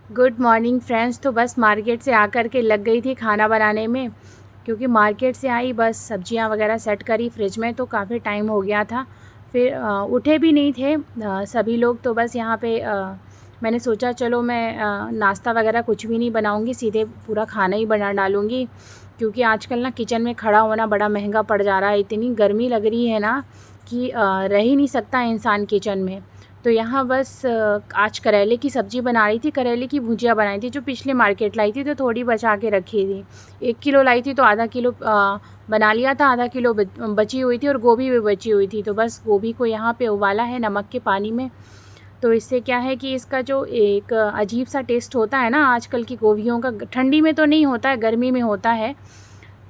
Good morning friends. तो बस market से आकर के लग गई थी खाना बनाने में, क्योंकि मार्केट से आई बस सब्जियां वगैरह सेट करी फ्रिज में, तो काफ़ी टाइम हो गया था। फिर उठे भी नहीं थे सभी लोग, तो बस यहाँ पे मैंने सोचा चलो मैं नाश्ता वगैरह कुछ भी नहीं बनाऊंगी, सीधे पूरा खाना ही बना डालूंगी, क्योंकि आजकल ना किचन में खड़ा होना बड़ा महंगा पड़ जा रहा है। इतनी गर्मी लग रही है ना कि रह ही नहीं सकता इंसान किचन में। तो यहाँ बस आज करेले की सब्ज़ी बना रही थी, करेले की भुजिया बनाई थी, जो पिछले मार्केट लाई थी तो थोड़ी बचा के रखी थी। 1 किलो लाई थी तो आधा किलो बना लिया था, आधा किलो बची हुई थी, और गोभी भी बची हुई थी। तो बस गोभी को यहाँ पे उबाला है नमक के पानी में। तो इससे क्या है कि इसका जो एक अजीब सा टेस्ट होता है ना आजकल की गोभियों का, ठंडी में तो नहीं होता है, गर्मी में होता है।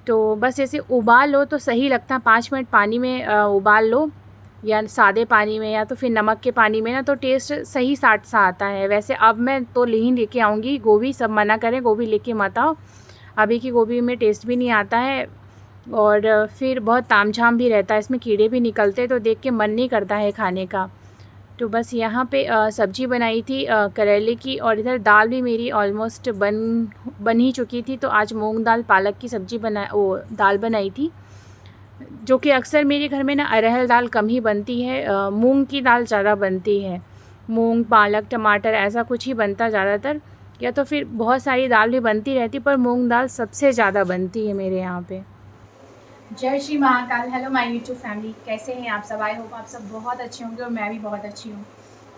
तो बस ऐसे उबाल लो तो सही लगता है, 5 मिनट पानी में उबाल लो, या सादे पानी में, या तो फिर नमक के पानी में ना, तो टेस्ट सही साट सा आता है। वैसे अब मैं तो नहीं लेके आऊँगी गोभी, सब मना करें गोभी लेके मत आओ, अभी की गोभी में टेस्ट भी नहीं आता है, और फिर बहुत तामझाम भी रहता है, इसमें कीड़े भी निकलते, तो देख के मन नहीं करता है खाने का। तो बस यहाँ पे सब्ज़ी बनाई थी करेले की, और इधर दाल भी मेरी ऑलमोस्ट बन ही चुकी थी। तो आज मूंग दाल पालक की सब्ज़ी दाल बनाई थी, जो कि अक्सर मेरे घर में ना अरहर दाल कम ही बनती है, मूंग की दाल ज़्यादा बनती है। मूंग पालक टमाटर ऐसा कुछ ही बनता ज़्यादातर, या तो फिर बहुत सारी दाल भी बनती रहती, पर मूंग दाल सबसे ज़्यादा बनती है मेरे यहाँ पे। जय Shri Mahakal. Hello my YouTube family, कैसे हैं आप सब? आई होप आप सब बहुत अच्छे होंगे, और मैं भी बहुत अच्छी हूँ।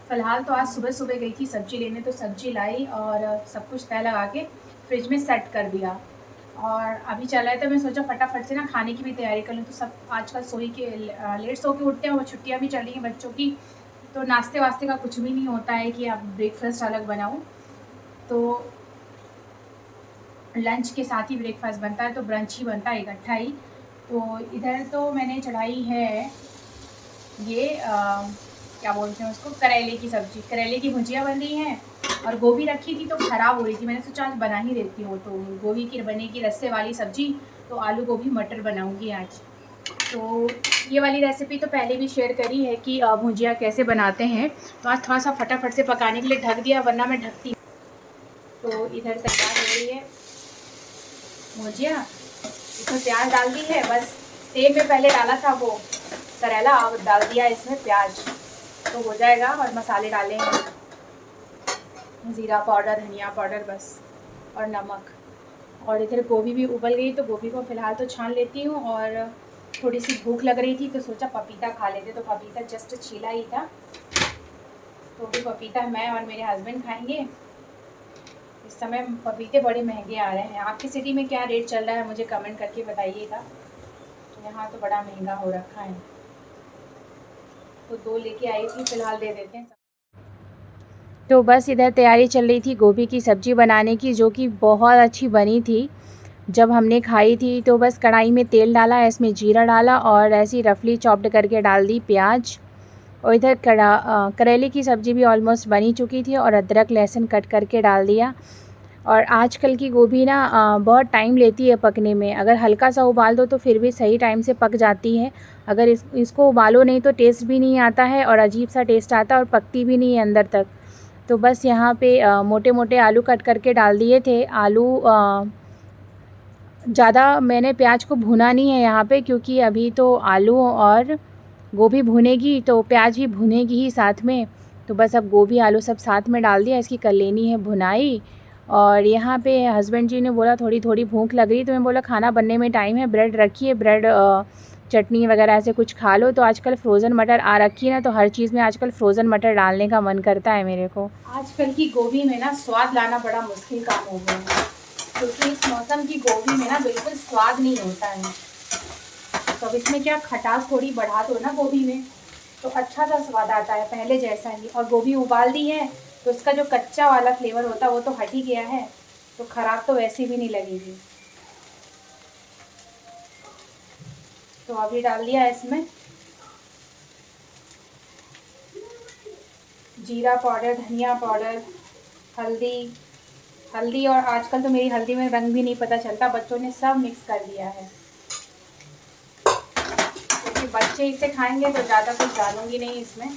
फ़िलहाल तो आज सुबह सुबह गई थी सब्ज़ी लेने, तो सब्ज़ी लाई और सब कुछ तय लगा के फ्रिज में सेट कर दिया, और अभी चला है तो मैं सोचा फटाफट से ना खाने की भी तैयारी कर लूँ। तो सब आजकल सोई के लेट सो के उठते हैं, और छुट्टियाँ भी चल रही हैं बच्चों की, तो नाश्ते वास्ते का कुछ भी नहीं होता है कि आप ब्रेकफास्ट अलग बनाऊँ। तो लंच के साथ ही ब्रेकफास्ट बनता है, तो ब्रंच ही बनता है इकट्ठा ही। तो इधर तो मैंने चढ़ाई है ये क्या बोलते हैं उसको, करेले की सब्ज़ी, करेले की भुजिया बन रही है, और गोभी रखी थी तो ख़राब हो रही थी, मैंने सोचा आज बना ही देती हूँ। तो गोभी की बनेगी रस्से वाली सब्ज़ी, तो आलू गोभी मटर बनाऊँगी आज। तो ये वाली रेसिपी तो पहले भी शेयर करी है कि भुजिया कैसे बनाते हैं, तो आज थोड़ा सा फटाफट से पकाने के लिए ढक दिया, वरना मैं ढकती। तो इधर तैयार हो रही है भुजिया, इसमें प्याज डाल दी है, बस तेल में पहले डाला था वो करेला, अब डाल दिया इसमें प्याज, तो हो जाएगा। और मसाले डाले हैं, ज़ीरा पाउडर, धनिया पाउडर बस, और नमक। और इधर गोभी भी उबल गई, तो गोभी को फ़िलहाल तो छान लेती हूँ, और थोड़ी सी भूख लग रही थी तो सोचा पपीता खा लेते, तो पपीता जस्ट छीला ही था, तो भी पपीता मैं और मेरे हस्बैंड खाएंगे। इस समय पपीते बड़े महंगे आ रहे हैं, आपकी सिटी में क्या रेट चल रहा है मुझे कमेंट करके बताइएगा। तो यहाँ तो बड़ा महंगा हो रखा है, तो 2 लेके आई थी, फ़िलहाल दे देते हैं। तो बस इधर तैयारी चल रही थी गोभी की सब्ज़ी बनाने की, जो कि बहुत अच्छी बनी थी। जब हमने खाई थी तो बस कढ़ाई में तेल डाला, इसमें जीरा डाला, और ऐसे ही रफली चॉप्ड करके डाल दी प्याज। और इधर करेले की सब्ज़ी भी ऑलमोस्ट बनी चुकी थी, और अदरक लहसुन कट करके डाल दिया। और आजकल की गोभी ना बहुत टाइम लेती है पकने में, अगर हल्का सा उबाल दो तो फिर भी सही टाइम से पक जाती है, अगर इसको उबालो नहीं तो टेस्ट भी नहीं आता है, और अजीब सा टेस्ट आता है, और पकती भी नहीं है अंदर तक। तो बस यहाँ पे मोटे मोटे आलू कट करके डाल दिए थे। आलू ज़्यादा मैंने प्याज को भुना नहीं है यहाँ पे, क्योंकि अभी तो आलू और गोभी भुनेगी तो प्याज भी भुनेगी ही साथ में। तो बस अब गोभी आलू सब साथ में डाल दिया, इसकी कर लेनी है भुनाई। और यहाँ पे हस्बैंड जी ने बोला थोड़ी थोड़ी भूख लग रही, तो मैं बोला खाना बनने में टाइम है, ब्रेड रखिए, ब्रेड चटनी वगैरह ऐसे कुछ खा लो। तो आजकल फ्रोज़न मटर आ रखी है ना, तो हर चीज़ में आजकल फ्रोज़न मटर डालने का मन करता है मेरे को। आजकल की गोभी में ना स्वाद लाना बड़ा मुश्किल काम हो गया है, क्योंकि इस मौसम की गोभी में ना बिल्कुल स्वाद नहीं होता है। तो अब इसमें क्या खटास थोड़ी बढ़ा दो ना गोभी में, तो अच्छा सा स्वाद आता है पहले जैसा ही। और गोभी उबाल दी है तो उसका जो कच्चा वाला फ्लेवर होता है वो तो हट ही गया है, तो ख़राब तो वैसे भी नहीं लगेगी। तो अभी डाल दिया इसमें जीरा पाउडर, धनिया पाउडर, हल्दी, और आजकल तो मेरी हल्दी में रंग भी नहीं पता चलता, बच्चों ने सब मिक्स कर दिया है, क्योंकि बच्चे इसे खाएंगे तो ज़्यादा कुछ डालूंगी नहीं इसमें।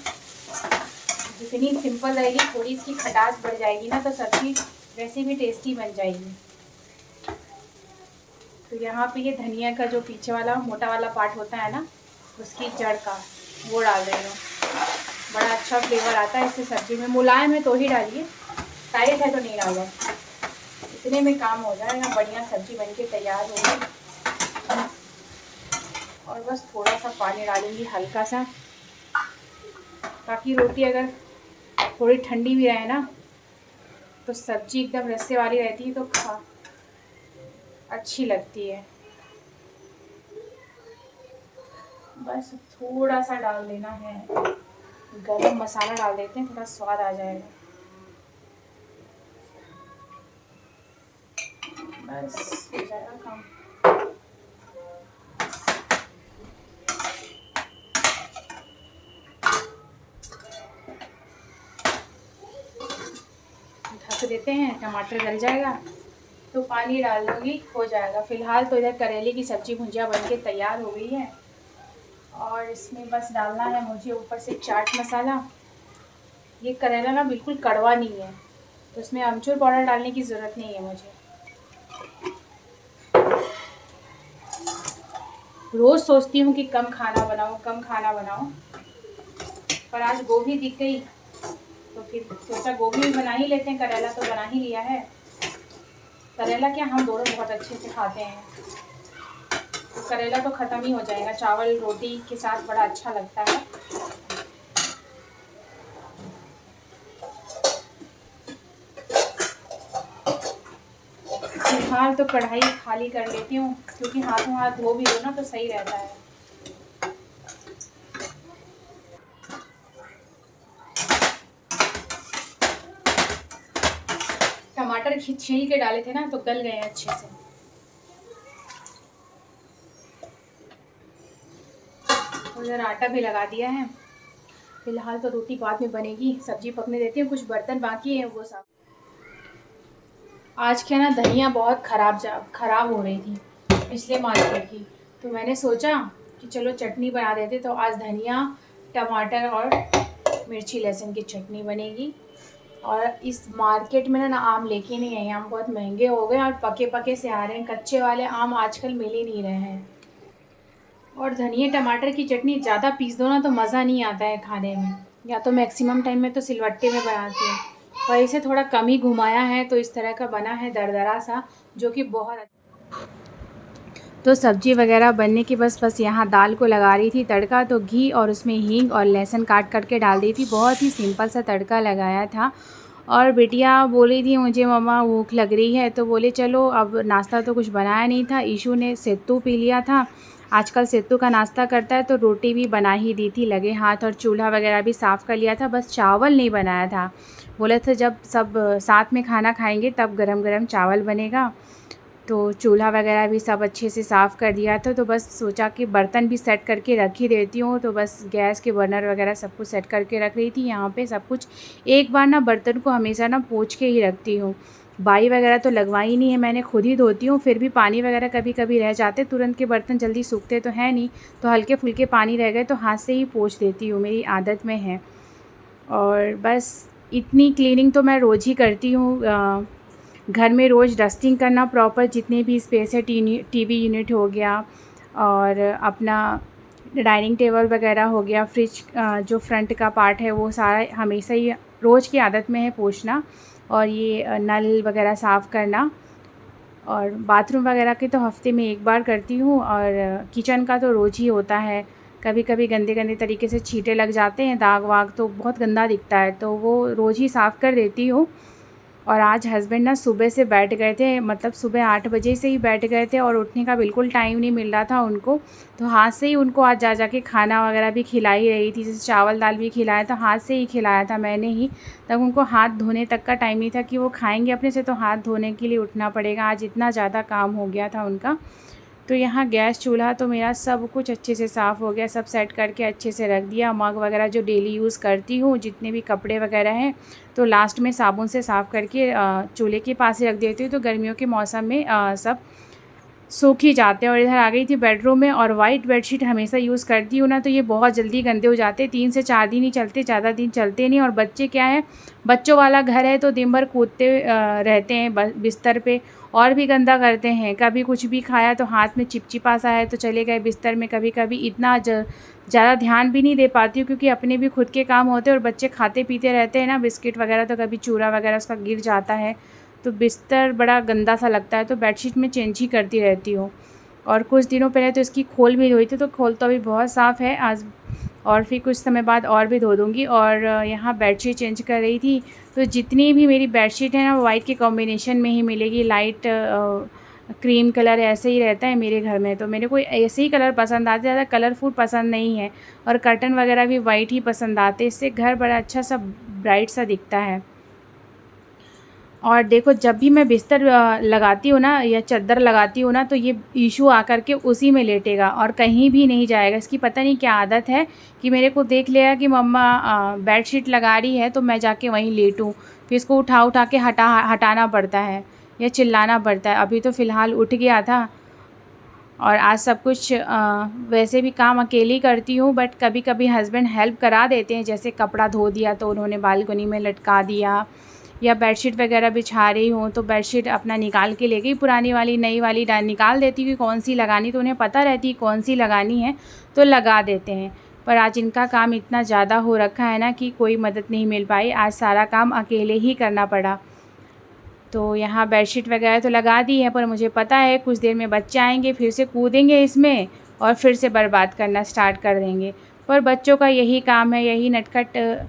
जितनी सिंपल रहेगी, थोड़ी इसकी खटास बढ़ जाएगी ना, तो सब्ज़ी वैसे भी टेस्टी बन जाएगी। तो यहाँ पे ये धनिया का जो पीछे वाला मोटा वाला पार्ट होता है ना, उसकी जड़ का, वो डाल रही हूँ। बड़ा अच्छा फ्लेवर आता है इससे सब्ज़ी में। मुलायम है तो ही डालिए, टाइट है तो नहीं डालें। इतने में काम हो जाएगा, बढ़िया सब्ज़ी बनके तैयार होगी। और बस थोड़ा सा पानी डालूंगी, हल्का सा, ताकि रोटी अगर थोड़ी ठंडी भी रहे ना तो सब्ज़ी एकदम रस्से वाली रहती है, तो अच्छी लगती है। बस थोड़ा सा डाल देना है, गरम मसाला डाल देते हैं, थोड़ा स्वाद आ जाएगा। बस हो जाएगा काम। ढक देते हैं, टमाटर गल जाएगा तो पानी डाल दूँगी, हो जाएगा। फ़िलहाल तो इधर करेले की सब्ज़ी भुजिया बनके तैयार हो गई है, और इसमें बस डालना है मुझे ऊपर से चाट मसाला। ये करेला ना बिल्कुल कड़वा नहीं है, तो इसमें अमचूर पाउडर डालने की ज़रूरत नहीं है मुझे। रोज़ सोचती हूँ कि कम खाना बनाऊँ, पर आज गोभी दिख गई तो फिर सोचा गोभी भी बना ही लेते हैं, करेला तो बना ही लिया है। करेला क्या, हम दोनों बहुत अच्छे से खाते हैं, तो करेला तो ख़त्म ही हो जाएगा, चावल रोटी के साथ बड़ा अच्छा लगता है। फिलहाल तो कढ़ाई खाली कर लेती हूँ, क्योंकि हाथों हाथ धो भी दो ना तो सही रहता है। टमाटर छील के डाले थे ना तो गल गए अच्छे से। उधर आटा भी लगा दिया है। फिलहाल तो रोटी बाद में बनेगी, सब्जी पकने देती हूँ, कुछ बर्तन बाकी है वो साफ। आज क्या ना, धनिया बहुत ख़राब हो रही थी पिछले मार्केट की, तो मैंने सोचा कि चलो चटनी बना देते। तो आज धनिया टमाटर और मिर्ची लहसुन की चटनी बनेगी। और इस मार्केट में ना आम लेके नहीं आई, आम बहुत महंगे हो गए और पके पके से आ रहे हैं, कच्चे वाले आम आजकल मिल ही नहीं रहे हैं। और धनिया टमाटर की चटनी ज़्यादा पीस दो ना तो मज़ा नहीं आता है खाने में, या तो मैक्सिमम टाइम में तो सिलवट्टे में बनाती हूँ, पर इसे थोड़ा कम ही घुमाया है तो इस तरह का बना है दरदरा सा, जो कि बहुत अच्छा। तो सब्ज़ी वगैरह बनने की बस यहाँ दाल को लगा रही थी तड़का, तो घी और उसमें हींग और लहसुन काट के डाल दी थी। बहुत ही सिंपल सा तड़का लगाया था। और बिटिया बोली थी मुझे मम्मा भूख लग रही है, तो बोले चलो, अब नाश्ता तो कुछ बनाया नहीं था, ईशू ने सत्तू पी लिया था, आजकल सत्तू का नाश्ता करता है, तो रोटी भी बना ही दी थी लगे हाथ, और चूल्हा वगैरह भी साफ़ कर लिया था, बस चावल नहीं बनाया था। बोले थे जब सब साथ में खाना खाएंगे तब गरम गरम चावल बनेगा। तो चूल्हा वगैरह भी सब अच्छे से साफ़ कर दिया था, तो बस सोचा कि बर्तन भी सेट करके रख ही देती हूँ। तो बस गैस के बर्नर वगैरह सब कुछ सेट करके रख रही थी यहाँ पे सब कुछ। एक बार ना बर्तन को हमेशा ना पोंछ के ही रखती हूँ, बाई वगैरह तो लगवाई नहीं है मैंने, खुद ही धोती हूँ। फिर भी पानी वगैरह कभी कभी रह जाते, तुरंत के बर्तन जल्दी सूखते तो है नहीं, तो हल्के फुल्के पानी रह गए तो हाथ से ही पोंछ देती हूँ, मेरी आदत में है। और बस इतनी क्लीनिंग तो मैं रोज़ ही करती हूँ। घर में रोज़ डस्टिंग करना प्रॉपर, जितने भी स्पेस है, टीवी यूनिट हो गया, और अपना डाइनिंग टेबल वगैरह हो गया, फ्रिज जो फ्रंट का पार्ट है वो सारा हमेशा ही रोज़ की आदत में है पोंछना। और ये नल वगैरह साफ़ करना, और बाथरूम वगैरह के तो हफ्ते में एक बार करती हूँ। और किचन का तो रोज़ ही होता है, कभी कभी गंदे गंदे तरीके से छींटे लग जाते हैं, दाग वाग तो बहुत गंदा दिखता है, तो वो रोज़ ही साफ़ कर देती हूँ। और आज हस्बैंड ना सुबह से बैठ गए थे, मतलब सुबह 8 बजे से ही बैठ गए थे, और उठने का बिल्कुल टाइम नहीं मिल रहा था उनको, तो हाथ से ही उनको आज जा के खाना वगैरह भी खिलाई रही थी, जैसे चावल दाल भी खिलाया था, हाथ से ही खिलाया था मैंने ही। तब उनको हाथ धोने तक का टाइम नहीं था कि वो खाएंगे अपने से, तो हाथ धोने के लिए उठना पड़ेगा, आज इतना ज़्यादा काम हो गया था उनका। तो यहाँ गैस चूल्हा तो मेरा सब कुछ अच्छे से साफ़ हो गया, सब सेट करके अच्छे से रख दिया। मग वगैरह जो डेली यूज़ करती हूँ, जितने भी कपड़े वगैरह हैं, तो लास्ट में साबुन से साफ़ करके चूल्हे के पास ही रख देती हूँ, तो गर्मियों के मौसम में सब सूख ही जाते हैं। और इधर आ गई थी बेडरूम में, और वाइट बेडशीट हमेशा यूज़ करती हूँ ना, तो ये बहुत जल्दी गंदे हो जाते हैं। 3 से 4 दिन ही चलते, ज़्यादा दिन चलते नहीं। और बच्चे क्या है, बच्चों वाला घर है तो दिन भर कूदते रहते हैं बिस्तर पे, और भी गंदा करते हैं। कभी कुछ भी खाया तो हाथ में चिपचिपा सा है तो चले गए बिस्तर में। कभी कभी इतना ज़्यादा ध्यान भी नहीं दे पाती हूँ, क्योंकि अपने भी खुद के काम होते हैं और बच्चे खाते पीते रहते हैं ना बिस्किट वगैरह, तो कभी चूरा वगैरह उसका गिर जाता है तो बिस्तर बड़ा गंदा सा लगता है। तो बेडशीट में चेंज ही करती रहती हूँ। और कुछ दिनों पहले तो इसकी खोल भी धोई थी, तो खोल तो अभी बहुत साफ़ है आज, और फिर कुछ समय बाद और भी धो दूँगी। और यहाँ बेडशीट चेंज कर रही थी, तो जितनी भी मेरी बेडशीट है ना, वो वाइट के कॉम्बिनेशन में ही मिलेगी। लाइट क्रीम कलर ऐसे ही रहता है मेरे घर में, तो मेरे को ऐसे ही कलर पसंद आते, ज़्यादा कलरफुल पसंद नहीं है। और कर्टन वगैरह भी वाइट ही पसंद आते, इससे घर बड़ा अच्छा सा ब्राइट सा दिखता है। और देखो, जब भी मैं बिस्तर लगाती हूँ ना, या चादर लगाती हूँ ना, तो ये ईशू आकर के उसी में लेटेगा और कहीं भी नहीं जाएगा। इसकी पता नहीं क्या आदत है कि मेरे को देख लेगा कि मम्मा बेडशीट लगा रही है तो मैं जाके वहीं लेटूँ, फिर इसको उठा के हटाना पड़ता है या चिल्लाना पड़ता है। अभी तो फ़िलहाल उठ गया था। और आज सब कुछ वैसे भी काम अकेली करती हूँ, बट कभी कभी हस्बैंड हेल्प करा देते हैं। जैसे कपड़ा धो दिया तो उन्होंने बालकनी में लटका दिया, या बेडशीट वगैरह बिछा रही हूँ तो बेडशीट अपना निकाल के ले गई, पुरानी वाली नई वाली निकाल देती कि कौन सी लगानी, तो उन्हें पता रहती है कौन सी लगानी है तो लगा देते हैं। पर आज इनका काम इतना ज़्यादा हो रखा है ना कि कोई मदद नहीं मिल पाई, आज सारा काम अकेले ही करना पड़ा। तो यहाँ बेडशीट वगैरह तो लगा दी है, पर मुझे पता है कुछ देर में बच्चे आएंगे, फिर से कूदेंगे इसमें और फिर से बर्बाद करना स्टार्ट कर देंगे। पर बच्चों का यही काम है, यही नटखट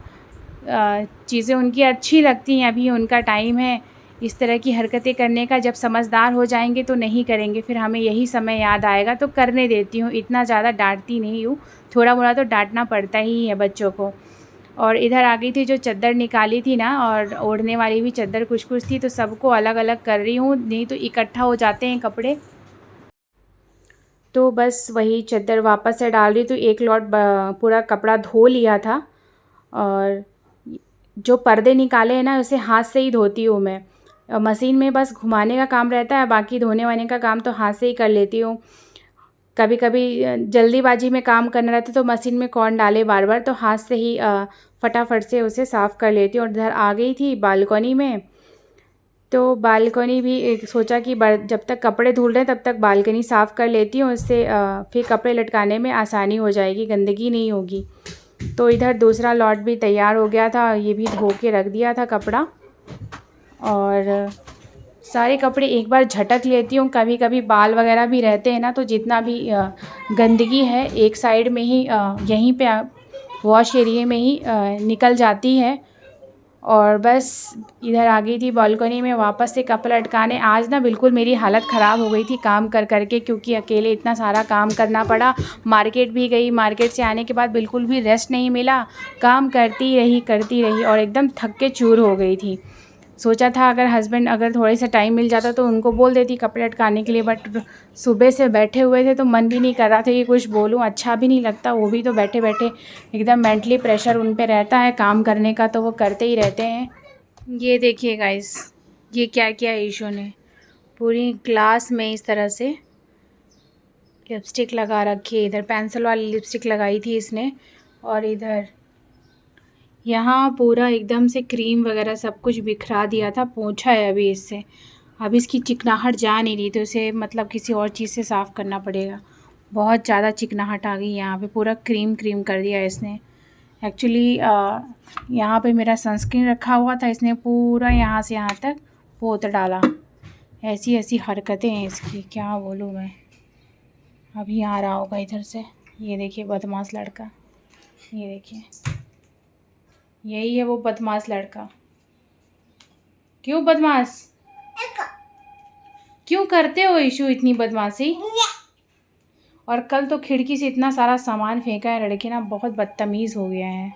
चीज़ें उनकी अच्छी लगती हैं। अभी उनका टाइम है इस तरह की हरकतें करने का। जब समझदार हो जाएंगे तो नहीं करेंगे, फिर हमें यही समय याद आएगा तो करने देती हूँ। इतना ज़्यादा डांटती नहीं हूँ, थोड़ा मोड़ा तो डांटना पड़ता ही है बच्चों को। और इधर आ गई थी जो चादर निकाली थी ना, और ओढ़ने वाली भी चादर कुछ कुछ थी, तो सबको अलग अलग कर रही हूँ, नहीं तो इकट्ठा हो जाते हैं कपड़े। तो बस वही चादर वापस से डाल रही, तो एक लॉट पूरा कपड़ा धो लिया था। और जो पर्दे निकाले हैं ना, उसे हाथ से ही धोती हूँ मैं। मशीन में बस घुमाने का काम रहता है, बाकी धोने वाने का काम तो हाथ से ही कर लेती हूँ। कभी कभी जल्दीबाजी में काम करना रहता है तो मशीन में कौन डाले बार बार, तो हाथ से ही फटाफट से उसे साफ़ कर लेती हूँ। और इधर आ गई थी बालकनी में, तो बालकनी भी सोचा कि जब तक कपड़े धुल रहे हैं तब तक बालकनी साफ़ कर लेती हूँ, इससे फिर कपड़े लटकाने में आसानी हो जाएगी, गंदगी नहीं होगी। तो इधर दूसरा लॉट भी तैयार हो गया था, ये भी धो के रख दिया था कपड़ा। और सारे कपड़े एक बार झटक लेती हूँ। कभी कभी बाल वगैरह भी रहते हैं ना, तो जितना भी गंदगी है एक साइड में ही यहीं पे वॉश एरिया में ही निकल जाती है। और बस इधर आ गई थी बालकनी में वापस से कपड़ा लटकाने। आज ना बिल्कुल मेरी हालत ख़राब हो गई थी काम कर कर के, क्योंकि अकेले इतना सारा काम करना पड़ा। मार्केट भी गई, मार्केट से आने के बाद बिल्कुल भी रेस्ट नहीं मिला, काम करती रही और एकदम थक के चूर हो गई थी। सोचा था अगर थोड़े सा टाइम मिल जाता तो उनको बोल देती कपड़े लटकाने के लिए, बट सुबह से बैठे हुए थे तो मन भी नहीं कर रहा था कि कुछ बोलूं, अच्छा भी नहीं लगता। वो भी तो बैठे बैठे एकदम मेंटली प्रेशर उन पे रहता है काम करने का, तो वो करते ही रहते हैं। ये देखिए गाइस, ये क्या किया ईशो ने, पूरी क्लास में इस तरह से लिपस्टिक लगा रखी है। इधर पेंसिल वाली लिपस्टिक लगाई थी इसने, और इधर यहाँ पूरा एकदम से क्रीम वगैरह सब कुछ बिखरा दिया था। पोंछा है अभी इससे, अब इसकी चिकनाहट जा नहीं रही, तो इसे मतलब किसी और चीज़ से साफ़ करना पड़ेगा। बहुत ज़्यादा चिकनाहट आ गई यहाँ पे, पूरा क्रीम कर दिया इसने। एक्चुअली यहाँ पे मेरा सनस्क्रीन रखा हुआ था, इसने पूरा यहाँ से यहाँ तक पोत डाला। ऐसी ऐसी हरकतें हैं इसकी, क्या बोलूँ मैं। अभी आ रहा होगा इधर से, ये देखिए बदमाश लड़का, ये देखिए यही है वो बदमाश लड़का। क्यों बदमाश, क्यों करते हो ईशू इतनी बदमाशी। और कल तो खिड़की से इतना सारा सामान फेंका है लड़के ना, बहुत बदतमीज़ हो गया है।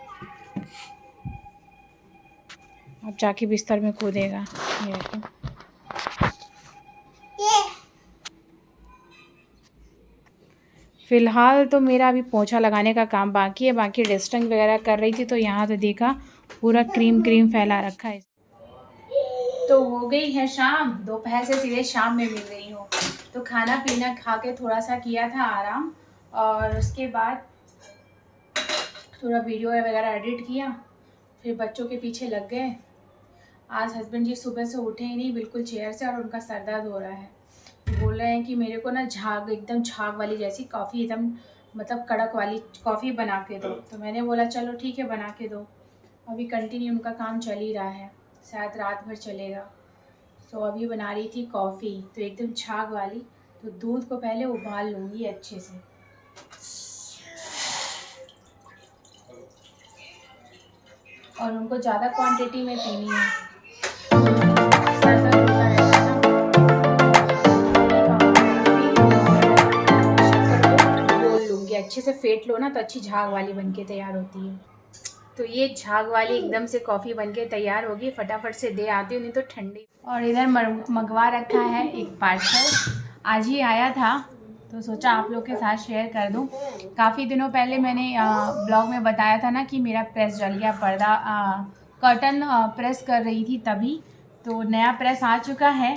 अब जाके बिस्तर में कूदेगा, ये देखो। फ़िलहाल तो मेरा अभी पोंछा लगाने का काम बाकी है, बाकी डस्टिंग वगैरह कर रही थी, तो यहाँ तो देखा पूरा क्रीम फैला रखा है। तो हो गई है शाम, दोपहर से सीधे शाम में मिल रही हूँ। तो खाना पीना खा के थोड़ा सा किया था आराम, और उसके बाद थोड़ा वीडियो वगैरह एडिट किया, फिर बच्चों के पीछे लग गए। आज हस्बैंड जी सुबह से उठे ही नहीं बिल्कुल चेयर से, और उनका सर दर्द हो रहा है। बोल रहे हैं कि मेरे को ना झाग, एकदम झाग वाली जैसी कॉफ़ी, एकदम मतलब कड़क वाली कॉफ़ी बना के दो। तो मैंने बोला चलो ठीक है बना के दो। अभी कंटिन्यू उनका काम चल ही रहा है, शायद रात भर चलेगा। तो अभी बना रही थी कॉफ़ी, तो एकदम झाग वाली। तो दूध को पहले उबाल लूँगी अच्छे से। और उनको ज़्यादा क्वांटिटी में पीनी है, सर दर्द होता रहता है ना। बोल लूँगी, अच्छे से फेंट लो ना तो अच्छी झाग वाली बनके तैयार होती है। तो ये झाग वाली एकदम से कॉफ़ी बनके तैयार होगी, फटाफट से दे आती हूँ, नहीं तो ठंडी। और इधर मंगवा रखा है एक पार्सल, आज ही आया था, तो सोचा आप लोग के साथ शेयर कर दूं। काफ़ी दिनों पहले मैंने ब्लॉग में बताया था ना कि मेरा प्रेस जल गया, पर्दा कर्टन प्रेस कर रही थी तभी। तो नया प्रेस आ चुका है,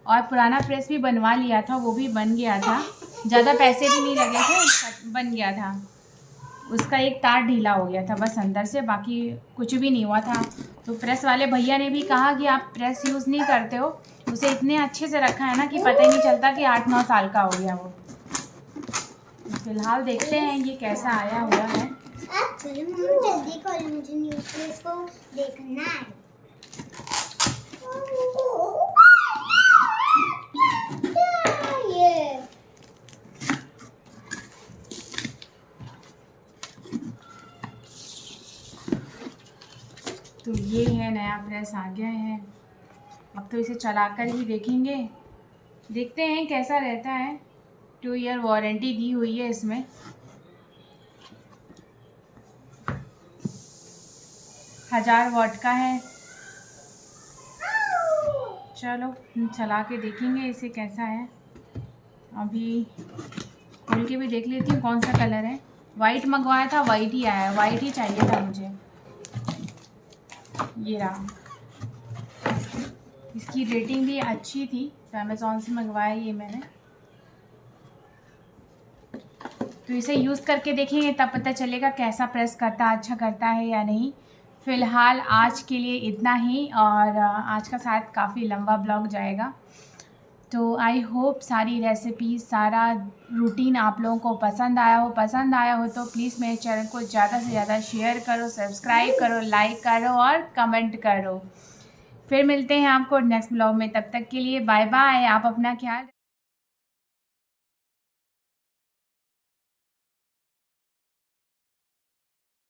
और पुराना प्रेस भी बनवा लिया था, वो भी बन गया था, ज़्यादा पैसे भी नहीं लगे थे, बन गया था। उसका एक तार ढीला हो गया था बस अंदर से, बाकी कुछ भी नहीं हुआ था। तो प्रेस वाले भैया ने भी कहा कि आप प्रेस यूज़ नहीं करते हो, उसे इतने अच्छे से रखा है ना कि पता ही नहीं चलता कि 8-9 साल का हो गया वो। फिलहाल देखते हैं ये कैसा आया हुआ है। जल्दी करो, मुझे न्यूज़ को देखना है। तो ये है, नया प्रेस आ गया है। अब तो इसे चलाकर ही देखेंगे, देखते हैं कैसा रहता है। 2 ईयर वारंटी दी हुई है इसमें। हजार वाट का है। चलो चला के देखेंगे इसे कैसा है। अभी खोल के भी देख लेती हूँ कौन सा कलर है। वाइट मंगवाया था, वाइट ही आया है, वाइट ही चाहिए था मुझे। ये रहा, इसकी रेटिंग भी अच्छी थी, तो अमेज़ॉन से मंगवाया ये मैंने। तो इसे यूज़ करके देखेंगे, तब पता चलेगा कैसा प्रेस करता, अच्छा करता है या नहीं। फ़िलहाल आज के लिए इतना ही, और आज का शायद काफ़ी लंबा ब्लॉग जाएगा। तो आई होप सारी रेसिपी, सारा रूटीन आप लोगों को पसंद आया हो तो प्लीज़ मेरे चैनल को ज़्यादा से ज़्यादा शेयर करो, सब्सक्राइब करो, लाइक करो और कमेंट करो। फिर मिलते हैं आपको नेक्स्ट ब्लॉग में, तब तक के लिए बाय बाय। आप अपना ख्याल